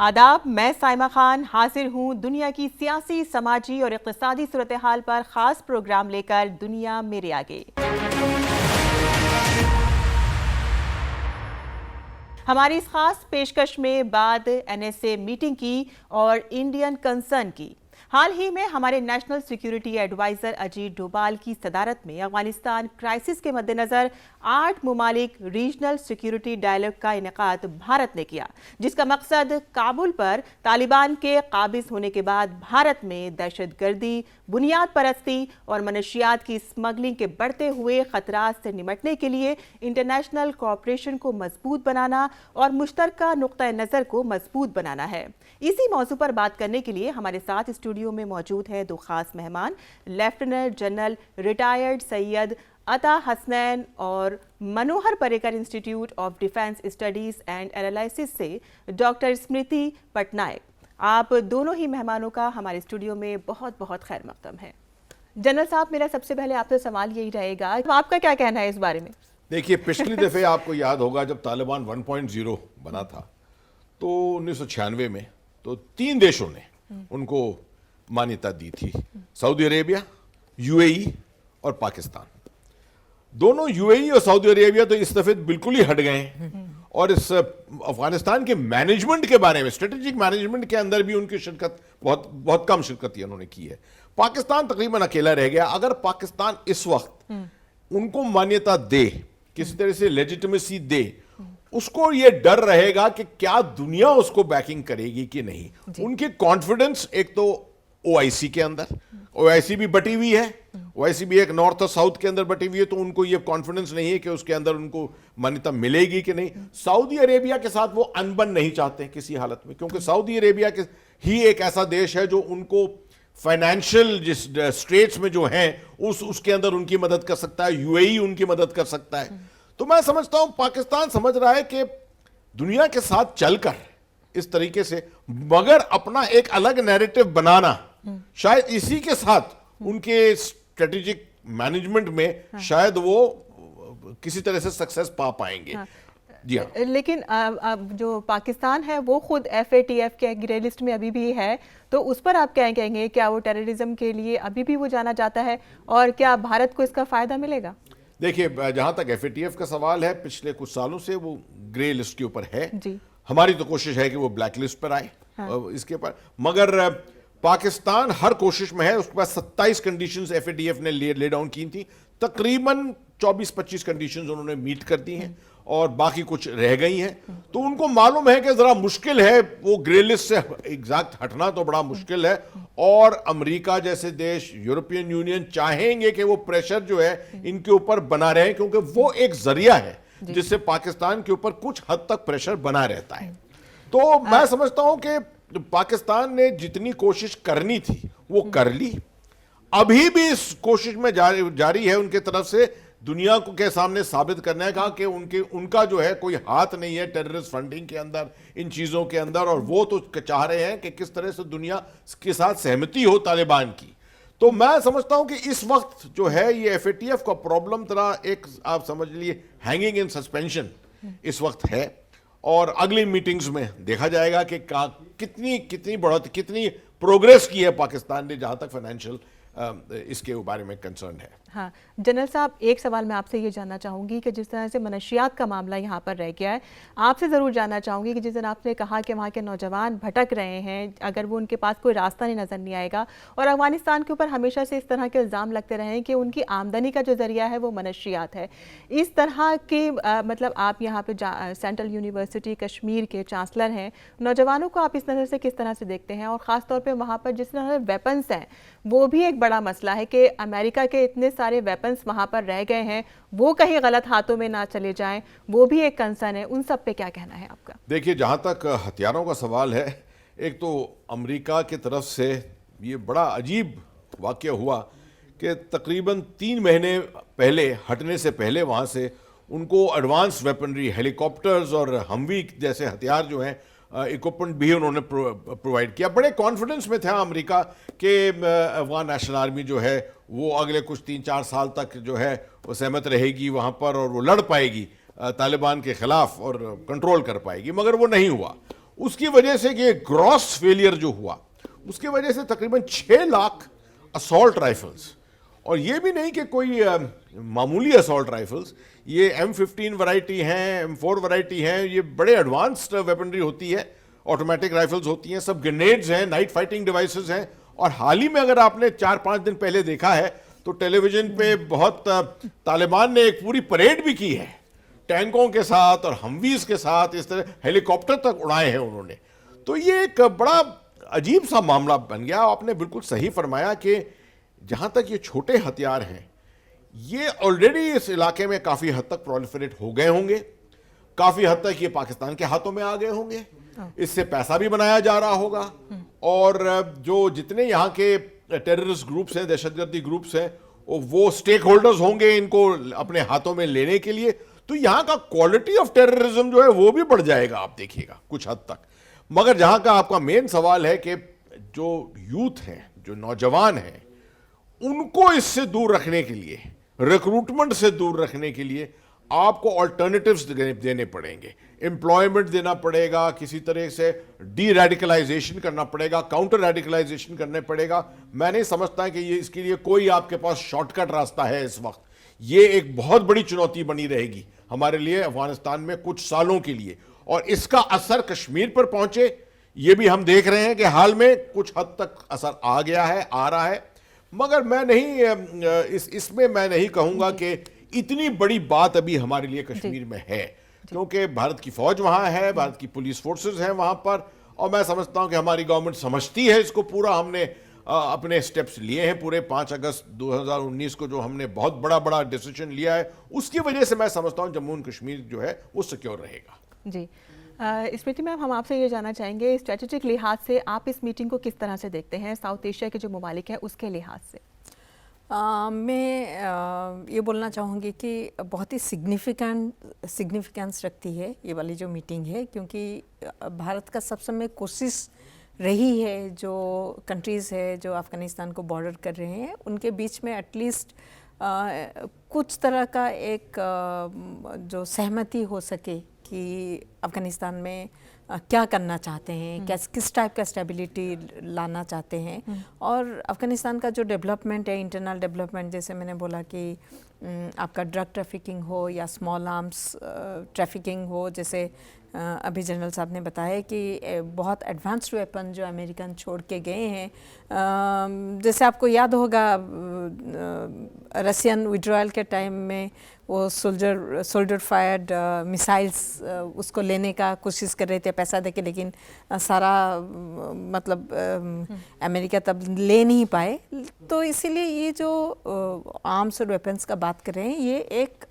आदाब, मैं साइमा खान हाजिर हूँ दुनिया की सियासी, समाजी और इक़्तिसादी सूरत हाल पर ख़ास प्रोग्राम लेकर। दुनिया मेरे आगे। हमारी इस खास पेशकश में बात NSA मीटिंग की और इंडियन कंसर्न की। हाल ही में हमारे national security advisor Ajit Doval की सदारत में अफगानिस्तान क्राइसिस के मद्देनजर 8 मुमालिक रीजनल सिक्योरिटी डायलॉग का इनेकाद भारत ने किया, जिसका मकसद काबुल पर तालिबान के काबिज होने के बाद भारत में दहशतगर्दी, बुनियाद परस्ती और मनशियात की स्मगलिंग के बढ़ते हुए खतरात से निपटने के लिए इंटरनेशनल कोऑपरेशन को मजबूत बनाना और मुश्तरका नुक्ता नज़र को मजबूत बनाना है। इसी मौजू पर बात करने के लिए हमारे साथ स्टूडियो में मौजूद हैं दो खास मेहमान, lieutenant general retired Syed Ata Hasnain और Manohar Parrikar Institute of Defence Studies and Analysis से डॉक्टर स्मृति पटनायक। आप दोनों ही मेहमानों का हमारे स्टूडियो में बहुत बहुत खैर मकदम है। जनरल साहब, मेरा सबसे पहले आपसे सवाल यही रहेगा, आपका क्या कहना है इस बारे में? देखिए, पिछली दफ़े आपको याद होगा जब तालिबान 1.0 बना था तो 1996 में तो 3 देशों ने उनको मान्यता दी थी, सऊदी अरेबिया, UAE और पाकिस्तान। दोनों UAE और सऊदी अरेबिया तो इस दफे बिल्कुल ही हट गए हैं और इस अफगानिस्तान के मैनेजमेंट के बारे में, स्ट्रेटेजिक मैनेजमेंट के अंदर भी उनकी शिरकत बहुत कम शिरकत उन्होंने की है। पाकिस्तान तकरीबन अकेला रह गया। अगर पाकिस्तान इस वक्त उनको मान्यता दे, किसी तरह से लेजिटिमेसी दे, उसको ये डर रहेगा कि क्या दुनिया उसको बैकिंग करेगी कि नहीं। उनकी कॉन्फिडेंस एक तो OIC के अंदर, OIC भी बटी हुई है, OIC भी एक नॉर्थ और साउथ के अंदर बटी हुई है, तो उनको ये कॉन्फिडेंस नहीं है कि उसके अंदर उनको मान्यता मिलेगी कि नहीं। सऊदी अरेबिया के साथ वो अनबन नहीं चाहते किसी हालत में, क्योंकि सऊदी अरेबिया के ही एक ऐसा देश है जो उनको फाइनेंशियल जिस स्ट्रेट्स में जो हैं उसके अंदर उनकी मदद कर सकता है, UAE उनकी मदद कर सकता है। तो मैं समझता हूं पाकिस्तान समझ रहा है कि दुनिया के साथ चलकर इस तरीके से, मगर अपना एक अलग नैरेटिव बनाना, शायद इसी के साथ उनके स्ट्रेटेजिक मैनेजमेंट में शायद वो किसी तरह से सक्सेस पा पाएंगे। जी हाँ। लेकिन अब जो पाकिस्तान है वो खुद FATF के ग्रे लिस्ट में अभी भी है, तो उस पर आप क्या कहेंगे? क्या वो टेररिज्म के लिए अभी भी वो जाना जाता है और क्या भारत को इसका फायदा मिलेगा? देखिए, जहां तक FATF का सवाल है, पिछले कुछ सालों से वो ग्रे लिस्ट के ऊपर है जी। हमारी तो कोशिश है कि वो ब्लैक लिस्ट पर आए। हाँ। इसके पर मगर पाकिस्तान हर कोशिश में है। उसके पास 27 कंडीशंस FATF ने ले डाउन की थी, तकरीबन 24-25 कंडीशंस उन्होंने मीट कर दी हैं और बाकी कुछ रह गई हैं। तो उनको मालूम है कि जरा मुश्किल है, वो ग्रे लिस्ट से एग्जैक्ट हटना तो बड़ा मुश्किल है, और अमेरिका जैसे देश, यूरोपियन यूनियन चाहेंगे कि वो प्रेशर जो है इनके ऊपर बना रहे, क्योंकि वो एक जरिया है जिससे पाकिस्तान के ऊपर कुछ हद तक प्रेशर बना रहता है। तो मैं समझता हूं कि पाकिस्तान ने जितनी कोशिश करनी थी वो कर ली, अभी भी इस कोशिश में जारी है उनके तरफ से दुनिया को के सामने साबित करने का कि उनका जो है कोई हाथ नहीं है टेररिस्ट फंडिंग के अंदर, इन चीजों के अंदर, और वो तो चाह रहे हैं कि किस तरह से दुनिया के साथ सहमति हो तालिबान की। तो मैं समझता हूं कि इस वक्त जो है ये FATF का प्रॉब्लम तरह एक आप समझ लिए हैंगिंग इन सस्पेंशन इस वक्त है, और अगली मीटिंग्स में देखा जाएगा कि कितनी बढ़त, कितनी प्रोग्रेस की है पाकिस्तान ने जहां तक फाइनेंशियल इसके बारे में कंसर्न है। हाँ जनरल साहब, एक सवाल मैं आपसे ये जानना चाहूँगी कि जिस तरह से मनशियात का मामला यहाँ पर रह गया है, आपसे ज़रूर जानना चाहूँगी कि जिस दिन आपने कहा कि वहाँ के नौजवान भटक रहे हैं, अगर वो उनके पास कोई रास्ता नहीं नज़र नहीं आएगा, और अफगानिस्तान के ऊपर हमेशा से इस तरह के इल्ज़ाम लगते रहे कि उनकी आमदनी का जो ज़रिया है वो मनशियात है, इस तरह के मतलब आप यहाँ पर सेंट्रल यूनिवर्सिटी कश्मीर के चांसलर हैं, नौजवानों को आप इस नज़र से किस तरह से देखते हैं? और ख़ास तौर पर वहाँ पर जिस तरह वेपन्स हैं वो भी एक बड़ा मसला है कि अमेरिका के इतने सारे वेपन्स वहाँ पर रह गए हैं, वो कहीं गलत हाथों में ना चले जाएं, वो भी एक कंसर्न है। उन सब पे क्या कहना है आपका? देखिए, जहाँ तक हथियारों का सवाल है, एक तो अमेरिका की तरफ से ये बड़ा अजीब वाक़या हुआ कि तकरीबन 3 महीने पहले, हटने से पहले वहाँ से उनको एडवांस वेपनरी, हेलीकॉप्टर्स और हमवी जैसे हथियार जो हैं, इक्विपमेंट भी उन्होंने प्रोवाइड किया। बड़े कॉन्फिडेंस में था अमेरिका कि अफगान नेशनल आर्मी जो है वो अगले कुछ 3-4 साल तक जो है वो सहमत रहेगी वहाँ पर, और वो लड़ पाएगी तालिबान के ख़िलाफ़ और कंट्रोल कर पाएगी, मगर वो नहीं हुआ। उसकी वजह से कि ग्रॉस फेलियर जो हुआ, उसकी वजह से तकरीबन 6 लाख असॉल्ट राइफल्स, और ये भी नहीं कि कोई मामूली असॉल्ट राइफल्स, ये M15 वैरायटी हैं, M4 वैरायटी हैं, ये बड़े एडवांस्ड वेपनरी होती है, ऑटोमेटिक राइफल्स होती हैं, सब ग्रेनेड्स हैं, नाइट फाइटिंग डिवाइसेस हैं। और हाल ही में अगर आपने 4-5 दिन पहले देखा है तो टेलीविजन पे बहुत तालिबान ने एक पूरी परेड भी की है टैंकों के साथ और हमवीज के साथ, इस तरह हेलीकॉप्टर तक उड़ाए हैं उन्होंने। तो ये एक बड़ा अजीब सा मामला बन गया। आपने बिल्कुल सही फरमाया कि जहां तक ये छोटे हथियार हैं, ये ऑलरेडी इस इलाके में काफी हद तक प्रोलिफरेट हो गए होंगे, काफी हद तक ये पाकिस्तान के हाथों में आ गए होंगे, इससे पैसा भी बनाया जा रहा होगा, और जो जितने यहाँ के टेररिस्ट ग्रुप्स हैं, दहशतगर्दी ग्रुप्स हैं, वो स्टेक होल्डर्स होंगे इनको अपने हाथों में लेने के लिए। तो यहाँ का क्वालिटी ऑफ टेररिज्म जो है वो भी बढ़ जाएगा, आप देखिएगा कुछ हद तक। मगर जहां का आपका मेन सवाल है कि जो यूथ हैं, जो नौजवान हैं, उनको इससे दूर रखने के लिए, रिक्रूटमेंट से दूर रखने के लिए आपको ऑल्टरनेटिव्स देने पड़ेंगे, एम्प्लॉयमेंट देना पड़ेगा, किसी तरह से डी रेडिकलाइजेशन करना पड़ेगा, काउंटर रेडिकलाइजेशन करने पड़ेगा। मैं नहीं समझता कि ये इसके लिए कोई आपके पास शॉर्टकट रास्ता है इस वक्त। ये एक बहुत बड़ी चुनौती बनी रहेगी हमारे लिए अफगानिस्तान में कुछ सालों के लिए, और इसका असर कश्मीर पर पहुंचे ये भी हम देख रहे हैं कि हाल में कुछ हद तक असर आ गया है, आ रहा है। मगर मैं नहीं इसमें मैं नहीं कहूंगा कि इतनी बड़ी बात अभी हमारे लिए कश्मीर में है, क्योंकि भारत की फौज वहां है, भारत की पुलिस फोर्सेस हैं वहां पर, और मैं समझता हूं कि हमारी गवर्नमेंट समझती है इसको पूरा। हमने अपने स्टेप्स लिए हैं पूरे 5 अगस्त 2019 को, जो हमने बहुत बड़ा डिसीजन लिया है, उसकी वजह से मैं समझता हूं जम्मू एंड कश्मीर जो है वो सिक्योर रहेगा। जी, स्मृति मैम, हम आपसे ये जानना चाहेंगे, स्ट्रेटेजिक लिहाज से आप इस मीटिंग को किस तरह से देखते हैं, साउथ एशिया के जो ममालिक हैं उसके लिहाज से? मैं ये बोलना चाहूँगी कि बहुत ही सिग्निफिकेंस रखती है ये वाली जो मीटिंग है, क्योंकि भारत का सब समय कोशिश रही है जो कंट्रीज़ है जो अफ़गानिस्तान को बॉर्डर कर रहे हैं उनके बीच में एटलीस्ट कुछ तरह का एक जो सहमति हो सके कि अफ़गानिस्तान में क्या करना चाहते हैं, किस टाइप का स्टेबिलिटी लाना चाहते हैं, और अफ़गानिस्तान का जो डेवलपमेंट है, इंटरनल डेवलपमेंट, जैसे मैंने बोला कि आपका ड्रग ट्रैफिकिंग हो या स्मॉल आर्म्स ट्रैफिकिंग हो, जैसे अभी जनरल साहब ने बताया कि बहुत एडवांस्ड वेपन जो अमेरिकन छोड़ के गए हैं, जैसे आपको याद होगा रशियन विड्रॉयल के टाइम में वो सोल्जर फायर्ड मिसाइल्स उसको लेने का कोशिश कर रहे थे पैसा देके, लेकिन सारा मतलब अमेरिका तब ले नहीं पाए। तो इसीलिए ये जो आर्म्स और वेपन्स का बात कर रहे हैं, ये एक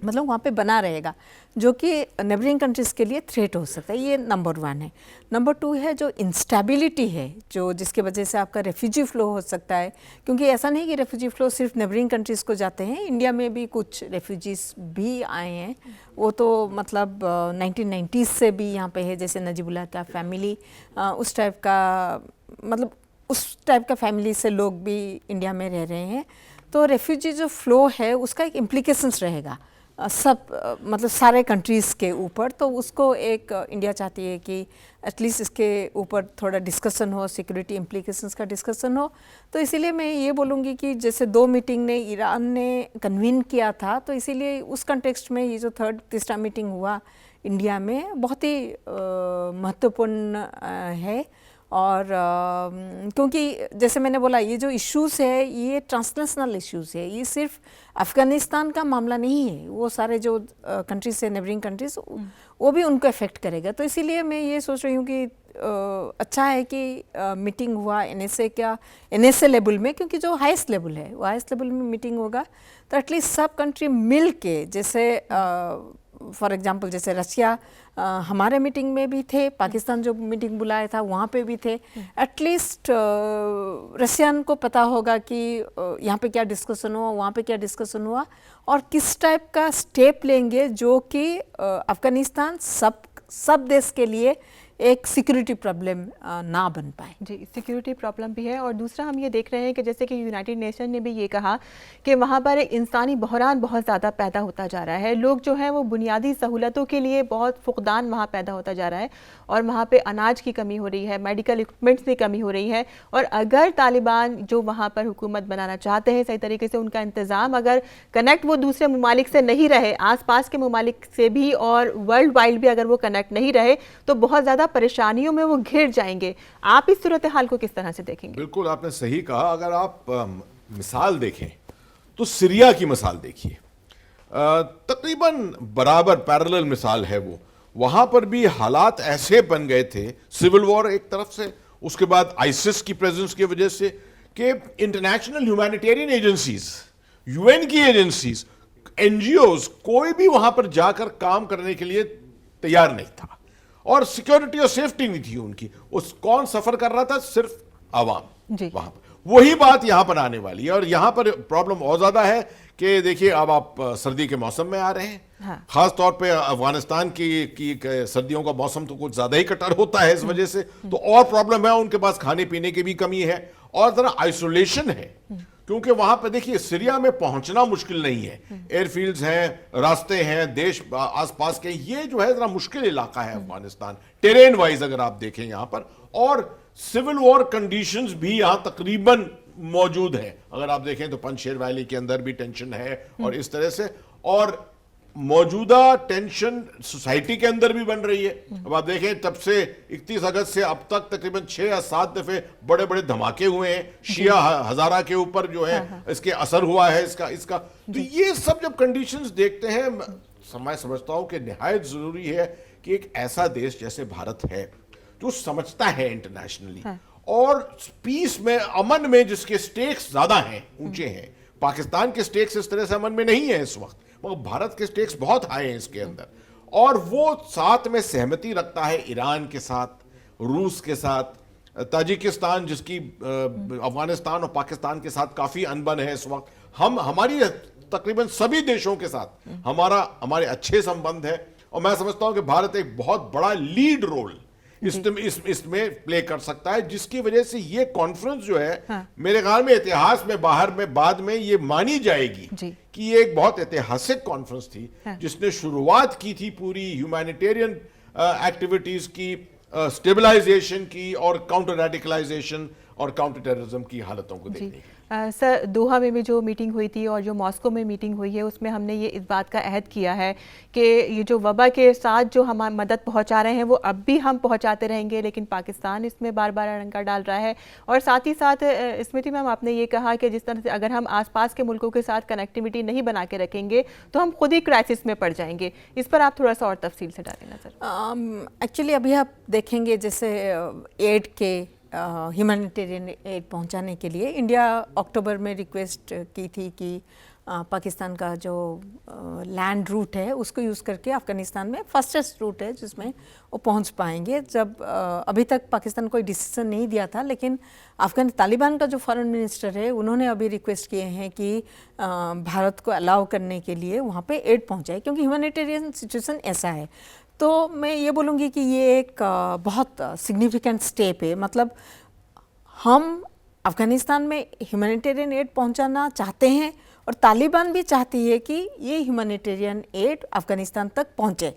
मतलब वहाँ पे बना रहेगा जो कि नेबरिंग कंट्रीज़ के लिए थ्रेट हो सकता है। ये नंबर 1 है। नंबर 2 है जो इंस्टेबिलिटी है, जो जिसके वजह से आपका रेफ्यूजी फ्लो हो सकता है, क्योंकि ऐसा नहीं कि रेफ्यूजी फ्लो सिर्फ नेबरिंग कंट्रीज़ को जाते हैं, इंडिया में भी कुछ रेफ्यूजीज़ भी आए हैं। वो तो मतलब 1990s से भी यहाँ पे है, जैसे नजीबुल्लाह का फैमिली, उस टाइप का मतलब उस टाइप का फैमिली से लोग भी इंडिया में रह रहे हैं। तो रेफ्यूजी जो फ्लो है उसका एक इम्प्लीकेशंस रहेगा सब मतलब सारे कंट्रीज़ के ऊपर। तो उसको एक इंडिया चाहती है कि एटलीस्ट इसके ऊपर थोड़ा डिस्कशन हो, सिक्योरिटी इम्प्लीकेशंस का डिस्कशन हो। तो इसीलिए मैं ये बोलूँगी कि जैसे 2 मीटिंग ने ईरान ने कन्वीन किया था, तो इसीलिए उस कंटेक्स्ट में ये जो तीसरा मीटिंग हुआ इंडिया में बहुत ही महत्वपूर्ण है। और क्योंकि जैसे मैंने बोला, ये जो इश्यूज़ है ये ट्रांसनेशनल इश्यूज़ है, ये सिर्फ अफ़गानिस्तान का मामला नहीं है, वो सारे जो कंट्रीज़ है, नेबरिंग कंट्रीज़, वो भी उनको अफेक्ट करेगा। तो इसीलिए मैं ये सोच रही हूँ कि अच्छा है कि मीटिंग हुआ NSA लेवल में, क्योंकि जो हाईएस्ट लेवल है वो हाईएस्ट लेवल में मीटिंग होगा, तो एटलीस्ट सब कंट्री मिल के, जैसे फॉर एग्जांपल जैसे रशिया हमारे मीटिंग में भी थे, पाकिस्तान जो मीटिंग बुलाया था वहाँ पे भी थे, एटलीस्ट रशियन को पता होगा कि यहाँ पे क्या डिस्कशन हुआ, वहाँ पे क्या डिस्कशन हुआ, और किस टाइप का स्टेप लेंगे जो कि अफ़गानिस्तान सब देश के लिए एक सिक्योरिटी प्रॉब्लम ना बन पाए। जी, सिक्योरिटी प्रॉब्लम भी है और दूसरा हम ये देख रहे हैं कि जैसे कि यूनाइटेड नेशन ने भी ये कहा कि वहाँ पर एक इंसानी बहरान बहुत ज़्यादा पैदा होता जा रहा है। लोग जो हैं वो बुनियादी सहूलतों के लिए बहुत फुकदान वहाँ पैदा होता जा रहा है और वहाँ पे अनाज की कमी हो रही है, मेडिकल इक्विपमेंट्स की कमी हो रही है। और अगर तालिबान जो वहाँ पर हुकूमत बनाना चाहते हैं सही तरीके से, उनका इंतज़ाम अगर कनेक्ट वो दूसरे ममालिक से नहीं रहे, आसपास के ममालिक से भी और वर्ल्ड वाइड भी अगर वो कनेक्ट नहीं रहे, तो बहुत ज़्यादा परेशानियों में वो घिर जाएंगे। आप इस सूरत हाल को किस तरह से देखेंगे? बिल्कुल आपने सही कहा। अगर आप मिसाल देखें तो सीरिया की मिसाल देखिए, तकरीबन बराबर पैरेलल मिसाल है वो। वहां पर भी हालात ऐसे बन गए थे, सिविल वॉर एक तरफ से, उसके बाद आईसिस की प्रेजेंस की वजह से, कि इंटरनेशनल ह्यूमैनिटेरियन एजेंसीज, यूएन की एजेंसीज, एनजीओज, कोई भी वहां पर जाकर काम करने के लिए तैयार नहीं था और सिक्योरिटी और सेफ्टी नहीं थी उनकी। उस कौन सफर कर रहा था? सिर्फ आवाम। जी। वहां पर वही बात यहां पर आने वाली है और यहां पर प्रॉब्लम और ज्यादा है कि देखिए अब आप सर्दी के मौसम में आ रहे हैं। हाँ। खास तौर पे अफगानिस्तान की सर्दियों का मौसम तो कुछ ज्यादा ही कटर होता है इस वजह से, तो और प्रॉब्लम है। उनके पास खाने पीने की भी कमी है और जरा आइसोलेशन है, क्योंकि वहां पर देखिए सीरिया में पहुंचना मुश्किल नहीं है, एयरफील्ड्स हैं, रास्ते हैं, देश आसपास के, ये जो है जरा मुश्किल इलाका है अफगानिस्तान टेरेन वाइज अगर आप देखें यहां पर। और सिविल वॉर कंडीशंस भी यहां तकरीबन मौजूद है। अगर आप देखें तो पंजशेर वैली के अंदर भी टेंशन है और इस तरह से, और मौजूदा टेंशन सोसाइटी के अंदर भी बन रही है। अब आप देखें तब से 31 अगस्त से अब तक तकरीबन 6 या 7 दफे बड़े बड़े धमाके हुए हैं शिया हजारा के ऊपर जो है। इसके असर हुआ है इसका। तो ये सब जब कंडीशंस देखते हैं, मैं समझता हूं कि निहायत जरूरी है कि एक ऐसा देश जैसे भारत है जो समझता है इंटरनेशनली और पीस में, अमन में जिसके स्टेक्स ज्यादा हैं, ऊंचे हैं। पाकिस्तान के स्टेक्स इस तरह से अमन में नहीं है इस वक्त, मगर भारत के स्टेक्स बहुत हाई हैं इसके अंदर। और वो साथ में सहमति रखता है ईरान के साथ, रूस के साथ, ताजिकिस्तान जिसकी अफगानिस्तान और पाकिस्तान के साथ काफी अनबन है इस वक्त। हमारी तकरीबन सभी देशों के साथ हमारे अच्छे संबंध है और मैं समझता हूं कि भारत एक बहुत बड़ा लीड रोल इसमें प्ले कर सकता है, जिसकी वजह से ये कॉन्फ्रेंस जो है मेरे ख्याल में इतिहास में, बाहर में, बाद में ये मानी जाएगी कि ये एक बहुत ऐतिहासिक कॉन्फ्रेंस थी जिसने शुरुआत की थी पूरी ह्यूमैनिटेरियन एक्टिविटीज की, स्टेबलाइजेशन की और काउंटर रेडिकलाइजेशन और काउंटर टेररिज्म की हालतों को देखने की। सर, दोहा में भी जो मीटिंग हुई थी और जो मॉस्को में मीटिंग हुई है, उसमें हमने ये इस बात का अहद किया है कि ये जो वबा के साथ जो हम मदद पहुंचा रहे हैं वो अब भी हम पहुंचाते रहेंगे, लेकिन पाकिस्तान इसमें बार बार अड़ंगा डाल रहा है। और साथ ही साथ स्मृति मैम, आपने ये कहा कि जिस तरह से अगर हम आसपास के मुल्कों के साथ कनेक्टिविटी नहीं बना के रखेंगे तो हम खुद ही क्राइसिस में पड़ जाएंगे। इस पर आप थोड़ा सा और तफसील से डालें नजर। एक्चुअली अभी आप देखेंगे जैसे एड के ह्यूमैनिटेरियन एड पहुंचाने के लिए इंडिया अक्टूबर में रिक्वेस्ट की थी कि पाकिस्तान का जो लैंड रूट है उसको यूज़ करके अफ़गानिस्तान में फास्टेस्ट रूट है जिसमें वो पहुंच पाएंगे। जब अभी तक पाकिस्तान कोई डिसीजन नहीं दिया था, लेकिन अफ़गान तालिबान का जो फॉरेन मिनिस्टर है उन्होंने अभी रिक्वेस्ट किए हैं कि भारत को अलाउ करने के लिए वहाँ पे एड पहुँचाए, क्योंकि ह्यूमैनिटेरियन सिचुएशन ऐसा है। तो मैं ये बोलूँगी कि ये एक बहुत सिग्निफिकेंट स्टेप है। मतलब हम अफ़गानिस्तान में ह्यूमैनिटेरियन एड पहुंचाना चाहते हैं और तालिबान भी चाहती है कि ये ह्यूमैनिटेरियन एड अफ़गानिस्तान तक पहुंचे।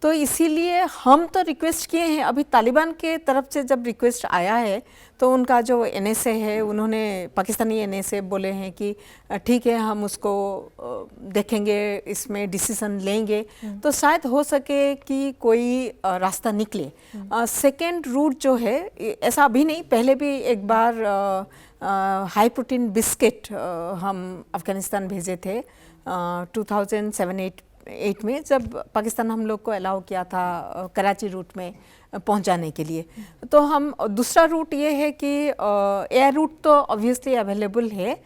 तो इसीलिए हम तो रिक्वेस्ट किए हैं। अभी तालिबान के तरफ से जब रिक्वेस्ट आया है तो उनका जो एनएसए है, उन्होंने, पाकिस्तानी एनएसए बोले हैं कि ठीक है हम उसको देखेंगे, इसमें डिसीजन लेंगे, तो शायद हो सके कि कोई रास्ता निकले। सेकेंड रूट जो है, ऐसा अभी नहीं, पहले भी एक बार हाई प्रोटीन बिस्किट हम अफ़गानिस्तान भेजे थे 2007-8 में, जब पाकिस्तान हम लोग को अलाउ किया था कराची रूट में पहुंचाने के लिए। तो हम, दूसरा रूट ये है कि एयर रूट तो ऑब्वियसली अवेलेबल है,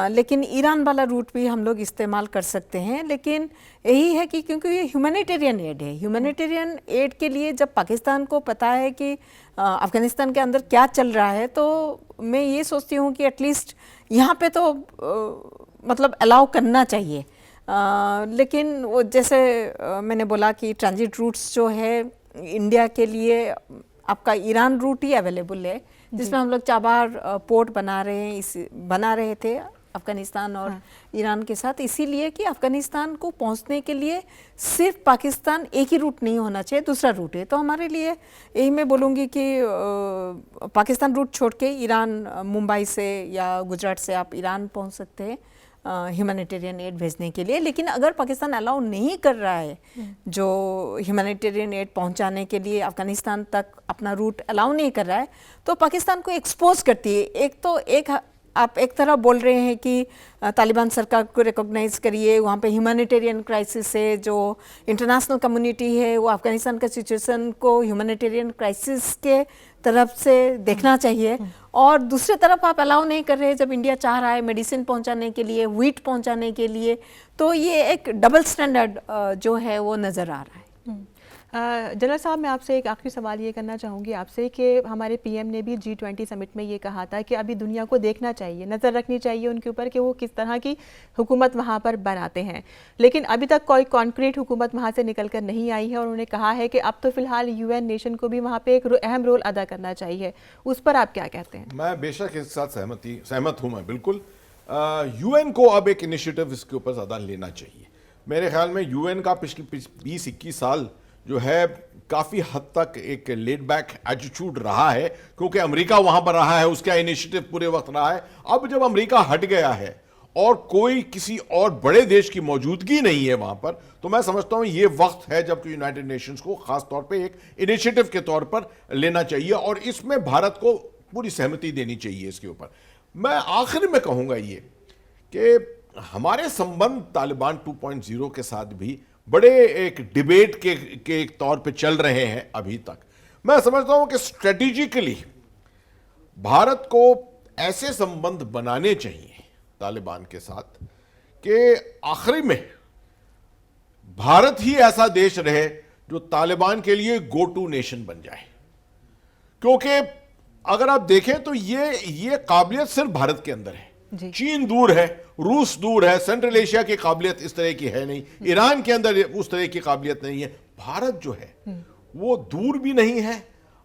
लेकिन ईरान वाला रूट भी हम लोग इस्तेमाल कर सकते हैं। लेकिन यही है कि क्योंकि ये ह्यूमैनिटेरियन एड है, ह्यूमैनिटेरियन एड के लिए जब पाकिस्तान को पता है कि अफ़गानिस्तान के अंदर क्या चल रहा है, तो मैं ये सोचती हूँ कि एटलीस्ट यहाँ पे तो मतलब अलाउ करना चाहिए। लेकिन वो जैसे मैंने बोला कि ट्रांजिट रूट्स जो है इंडिया के लिए आपका ईरान रूट ही अवेलेबल है, जिसमें हम लोग चाबार पोर्ट बना रहे थे अफगानिस्तान और ईरान के साथ, इसीलिए कि अफगानिस्तान को पहुंचने के लिए सिर्फ पाकिस्तान एक ही रूट नहीं होना चाहिए, दूसरा रूट है। तो हमारे लिए यही मैं बोलूँगी कि पाकिस्तान रूट छोड़ के ईरान, मुंबई से या गुजरात से आप ईरान पहुंच सकते हैं ह्यूमैनिटेरियन एड भेजने के लिए। लेकिन अगर पाकिस्तान अलाउ नहीं कर रहा है जो ह्यूमैनिटेरियन एड पहुंचाने के लिए अफगानिस्तान तक अपना रूट अलाउ नहीं कर रहा है, तो पाकिस्तान को एक्सपोज करती है। आप एक तरह बोल रहे हैं कि तालिबान सरकार को रिकॉग्नाइज करिए, वहाँ पे ह्यूमैनिटेरियन क्राइसिस है, जो इंटरनेशनल कम्युनिटी है वो अफगानिस्तान का सिचुएशन को ह्यूमैनिटेरियन क्राइसिस के तरफ से देखना चाहिए। और दूसरी तरफ आप अलाउ नहीं कर रहे जब इंडिया चाह रहा है मेडिसिन पहुंचाने के लिए, व्हीट पहुंचाने के लिए, तो ये एक डबल स्टैंडर्ड जो है वो नज़र आ रहा है। जनरल साहब, मैं आपसे एक आखिरी सवाल ये करना चाहूँगी आपसे कि हमारे पीएम ने भी G20 समिट में ये कहा था कि अभी दुनिया को देखना चाहिए, नज़र रखनी चाहिए उनके ऊपर कि वो किस तरह की हुकूमत वहाँ पर बनाते हैं। लेकिन अभी तक कोई कॉन्क्रीट हुकूमत वहाँ से निकल कर नहीं आई है और उन्होंने कहा है कि अब तो फिलहाल UN नेशन को भी वहाँ पर एक अहम रोल अदा करना चाहिए। उस पर आप क्या कहते हैं? मैं बेशक इस साथ सहमत हूँ मैं बिल्कुल। UN को अब एक इनिशिएटिव इसके ऊपर ज़्यादा लेना चाहिए। मेरे ख्याल में UN का पिछले 20-21 साल जो है काफ़ी हद तक एक लेड बैक एटीट्यूड रहा है, क्योंकि अमेरिका वहाँ पर रहा है, उसका इनिशिएटिव पूरे वक्त रहा है। अब जब अमेरिका हट गया है और कोई किसी और बड़े देश की मौजूदगी नहीं है वहाँ पर, तो मैं समझता हूँ ये वक्त है जब यूनाइटेड नेशंस को ख़ास तौर पे एक इनिशिएटिव के तौर पर लेना चाहिए और इसमें भारत को पूरी सहमति देनी चाहिए इसके ऊपर। मैं आखिर में कहूँगा ये कि हमारे संबंध तालिबान 2.0 के साथ भी बड़े एक डिबेट के तौर पे चल रहे हैं अभी तक। मैं समझता हूं कि स्ट्रेटेजिकली भारत को ऐसे संबंध बनाने चाहिए तालिबान के साथ कि आखिरी में भारत ही ऐसा देश रहे जो तालिबान के लिए गो टू नेशन बन जाए। क्योंकि अगर आप देखें तो ये काबिलियत सिर्फ भारत के अंदर है। चीन दूर है, रूस दूर है, सेंट्रल एशिया की काबिलियत इस तरह की है नहीं, ईरान के अंदर उस तरह की काबिलियत नहीं है। भारत जो है वो दूर भी नहीं है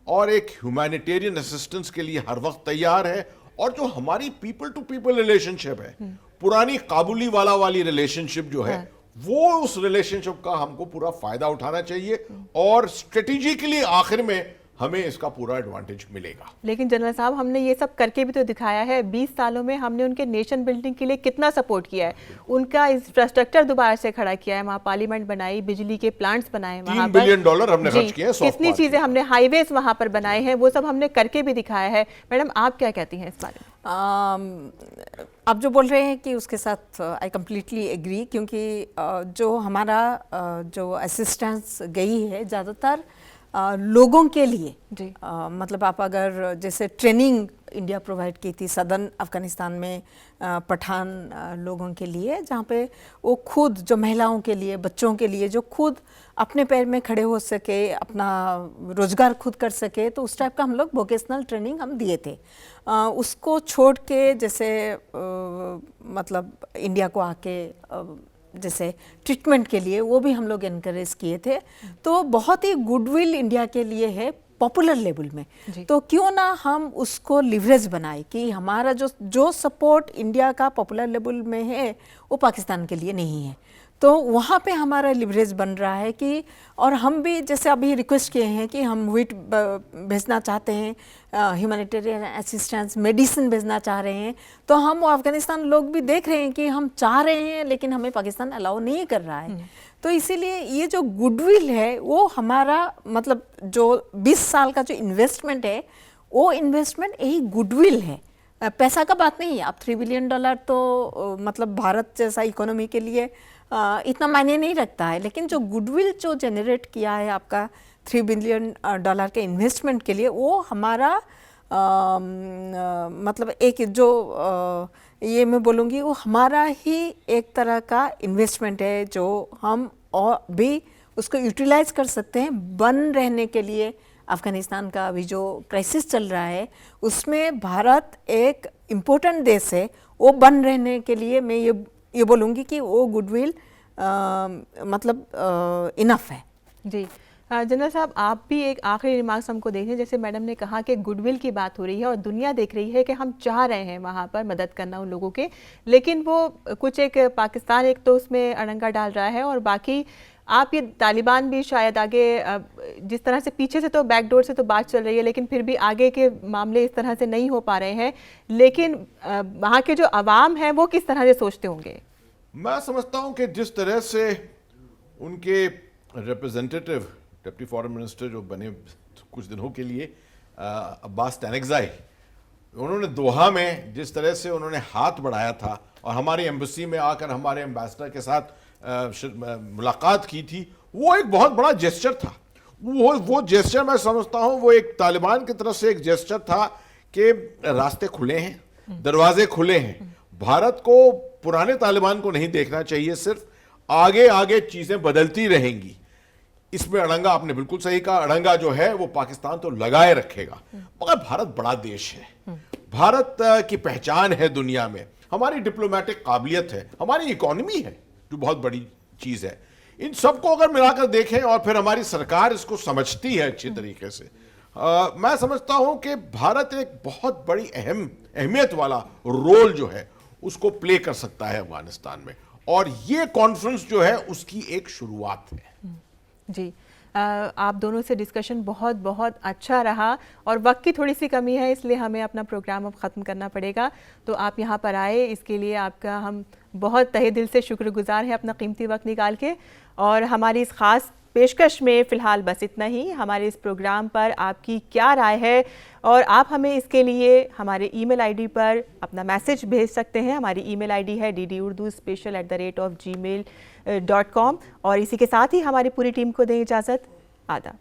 और एक ह्यूमैनिटेरियन असिस्टेंस के लिए हर वक्त तैयार है। और जो हमारी पीपल टू पीपल रिलेशनशिप है, पुरानी काबुली वाली रिलेशनशिप जो है, वो उस रिलेशनशिप का हमको पूरा फायदा उठाना चाहिए और स्ट्रेटेजिकली आखिर में हमें इसका पूरा एडवांटेज मिलेगा। लेकिन जनरल साहब, हमने ये सब करके भी तो दिखाया है। 20 सालों में हमने उनके नेशन बिल्डिंग के लिए कितना सपोर्ट किया है, उनका इंफ्रास्ट्रक्चर दोबारा से खड़ा किया है, वहाँ पार्लियामेंट बनाई, बिजली के प्लांट्स बनाए, वहाँ $3 बिलियन हमने खर्च किए, कितनी चीजें हमने, हाईवेज वहाँ पर बनाए हैं, वो सब हमने करके भी दिखाया है। मैडम, आप क्या कहती हैं इस बारे में? आप जो बोल रहे हैं कि उसके साथ आई कम्प्लीटली एग्री, क्योंकि जो हमारा जो असिस्टेंस गई है ज़्यादातर लोगों के लिए, मतलब आप अगर जैसे ट्रेनिंग इंडिया प्रोवाइड की थी सदर्न अफ़गानिस्तान में पठान लोगों के लिए, जहाँ पे वो खुद, जो महिलाओं के लिए, बच्चों के लिए, जो खुद अपने पैर में खड़े हो सके, अपना रोज़गार खुद कर सके, तो उस टाइप का हम लोग वोकेशनल ट्रेनिंग हम दिए थे। उसको छोड़ के जैसे मतलब इंडिया को आके जैसे ट्रीटमेंट के लिए, वो भी हम लोग इनकरेज किए थे। तो बहुत ही गुडविल इंडिया के लिए है पॉपुलर लेवल में, तो क्यों ना हम उसको लिवरेज बनाए कि हमारा जो सपोर्ट इंडिया का पॉपुलर लेवल में है वो पाकिस्तान के लिए नहीं है। तो वहाँ पे हमारा लिवरेज बन रहा है कि, और हम भी जैसे अभी रिक्वेस्ट किए हैं कि हम व्हीट भेजना चाहते हैं, ह्यूमैनिटेरियन असिस्टेंस, मेडिसिन भेजना चाह रहे हैं, तो हम अफ़गानिस्तान लोग भी देख रहे हैं कि हम चाह रहे हैं लेकिन हमें पाकिस्तान अलाउ नहीं कर रहा है। तो इसीलिए ये जो गुडविल है वो हमारा, मतलब जो 20 साल का जो इन्वेस्टमेंट है, वो इन्वेस्टमेंट यही गुडविल है, पैसा का बात नहीं है। अब $3 बिलियन तो मतलब भारत जैसा इकोनॉमी के लिए इतना मायने नहीं रखता है, लेकिन जो गुडविल जो जनरेट किया है आपका $3 बिलियन के इन्वेस्टमेंट के लिए, वो हमारा मतलब एक जो ये मैं बोलूँगी वो हमारा ही एक तरह का इन्वेस्टमेंट है जो हम और भी उसको यूटिलाइज कर सकते हैं बन रहने के लिए। अफ़गानिस्तान का अभी जो क्राइसिस चल रहा है उसमें भारत एक इम्पोर्टेंट देश है, वो बन रहने के लिए मैं ये बोलूँगी कि वो गुडविल मतलब इनफ है। जी, जनरल साहब, आप भी एक आखिरी रिमार्क्स हमको देखें। जैसे मैडम ने कहा कि गुडविल की बात हो रही है और दुनिया देख रही है कि हम चाह रहे हैं वहाँ पर मदद करना उन लोगों के, लेकिन वो कुछ एक पाकिस्तान एक तो उसमें अड़ंगा डाल रहा है और बाकी आप ये तालिबान भी शायद आगे जिस तरह से पीछे से तो बैकडोर से तो बात चल रही है, लेकिन फिर भी आगे के मामले इस तरह से नहीं हो पा रहे हैं। लेकिन वहाँ के जो अवाम हैं वो किस तरह से सोचते होंगे? मैं समझता हूँ कि जिस तरह से उनके रिप्रेजेंटेटिव डिप्टी फॉरेन मिनिस्टर जो बने कुछ दिनों के लिए अब्बास तैनकज़ाई, उन्होंने दोहा में जिस तरह से उन्होंने हाथ बढ़ाया था और हमारी एम्बेसी में आकर हमारे एम्बेसडर के साथ मुलाकात की थी, वो एक बहुत बड़ा जेस्चर था। वो जेस्चर मैं समझता हूँ वो एक तालिबान की तरफ से एक जेस्चर था कि रास्ते खुले हैं, दरवाजे खुले हैं। भारत को पुराने तालिबान को नहीं देखना चाहिए, सिर्फ आगे आगे चीजें बदलती रहेंगी। इसमें अड़ंगा, आपने बिल्कुल सही कहा, अड़ंगा जो है वो पाकिस्तान तो लगाए रखेगा, मगर भारत बड़ा देश है, भारत की पहचान है दुनिया में, हमारी डिप्लोमेटिक काबिलियत है, हमारी इकोनॉमी है जो बहुत बड़ी चीज है। इन सबको अगर मिलाकर देखें और फिर हमारी सरकार इसको समझती है अच्छी तरीके से, मैं समझता हूं कि भारत एक बहुत बड़ी अहमियत वाला रोल जो है उसको प्ले कर सकता है अफगानिस्तान में, और ये कॉन्फ्रेंस जो है उसकी एक शुरुआत है। जी, आप दोनों से डिस्कशन बहुत बहुत अच्छा रहा और वक्त की थोड़ी सी कमी है, इसलिए हमें अपना प्रोग्राम अब ख़त्म करना पड़ेगा। तो आप यहाँ पर आए, इसके लिए आपका हम बहुत तहे दिल से शुक्रगुजार हैं, अपना कीमती वक्त निकाल के। और हमारी इस ख़ास पेशकश में फ़िलहाल बस इतना ही। हमारे इस प्रोग्राम पर आपकी क्या राय है और आप हमें इसके लिए हमारे ईमेल आईडी पर अपना मैसेज भेज सकते हैं। हमारी ईमेल आईडी है ddurduspecial@gmail.com। और इसी के साथ ही हमारी पूरी टीम को दें इजाज़त। आदाब।